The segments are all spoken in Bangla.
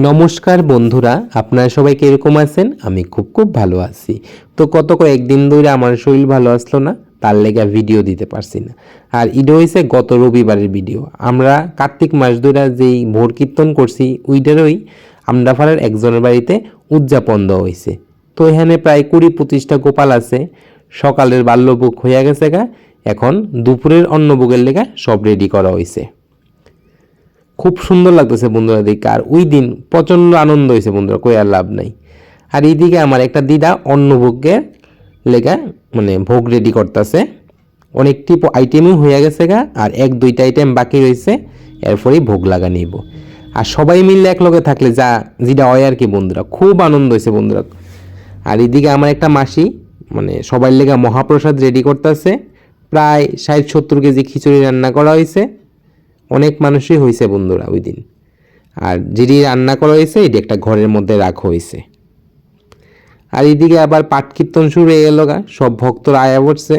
নমস্কার বন্ধুরা, আপনারা সবাই কিরকম আছেন? আমি খুব ভালো আছি। তো গত কয়েকদিন ধরে আমার শরীর ভালো আসলো না, তার লেগে ভিডিও দিতে পারছি না। আর এটা হয়েছে গত রবিবারের ভিডিও। আমরা কার্তিক মাস ধরে যেই ভোর কীর্তন করছি ওইটারই আমডাফারের একজনের বাড়িতে উদযাপন দেওয়া হয়েছে। তো এখানে প্রায় 20-25টা গোপাল আছে। সকালের বাল্যভোগ হয়ে গেছে গা, এখন দুপুরের অন্নভোগের লেগে সব রেডি করা হয়েছে। খুব সুন্দর লাগতেছে বন্ধুরা দেখে। আর ওই দিন প্রচণ্ড আনন্দ হয়েছে বন্ধুরা, কই আর লাভ নাই। আর এইদিকে আমার একটা দিদা অন্নভোগের লেগা ভোগ রেডি করতেছে। অনেকটি আইটেমও হয়ে গেছে গা, আর 1-2টা আইটেম বাকি রয়েছে, এরপরেই ভোগ লাগা নিব। আর সবাই মিললে একলগে থাকলে যা যেটা হয় আর কি বন্ধুরা, খুব আনন্দ হয়েছে বন্ধুরা। আর এইদিকে আমার একটা মাসি সবাই লেগা মহাপ্রসাদ রেডি করতেছে। প্রায় 60-70 কেজি খিচুড়ি রান্না করা হয়েছে। অনেক মানুষই হয়েছে বন্ধুরা ওই দিন। আর যেটি রান্না করা হয়েছে এটি একটা ঘরের মধ্যে রাখা হয়েছে। আর এইদিকে আবার পাঠ কীর্তন শুরু হয়ে গেল গা, সব ভক্তরা আয়া পড়ছে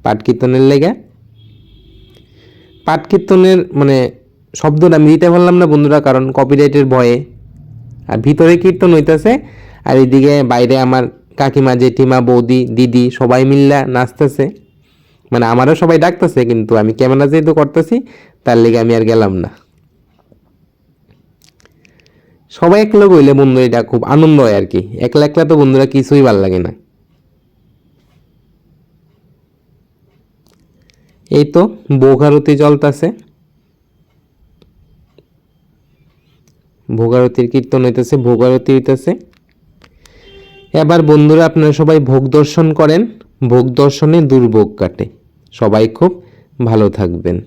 পাঠ কীর্তনের লেগে। পাঠ কীর্তনের শব্দটা আমি দিতে পারলাম না বন্ধুরা, কারণ কপিরাইটের ভয়ে। আর ভিতরে কীর্তন হইতেছে, আর এইদিকে বাইরে আমার কাকিমা, জেঠিমা, বৌদি, দিদি সবাই মিল্লা নাচতেছে। আমারও সবাই ডাকতেছে, কিন্তু আমি ক্যামেরা যেহেতু করতেছি তার লেগে আমি আর গেলাম না। সবাই একলা হইলে বন্ধু এটা খুব আনন্দ হয় আর কি। একলা একলা তো বন্ধুরা কিছুই ভাল লাগে না। এই তো ভোগারতি চলতেছে, ভোগারতির কীর্তন হইতেছে, ভোগারতি হইতেছে। এবার বন্ধুরা আপনারা সবাই ভোগ দর্শন করেন। ভোগ দর্শনে দুর্ভোগ কাটে। সবাই খুব ভালো থাকবেন।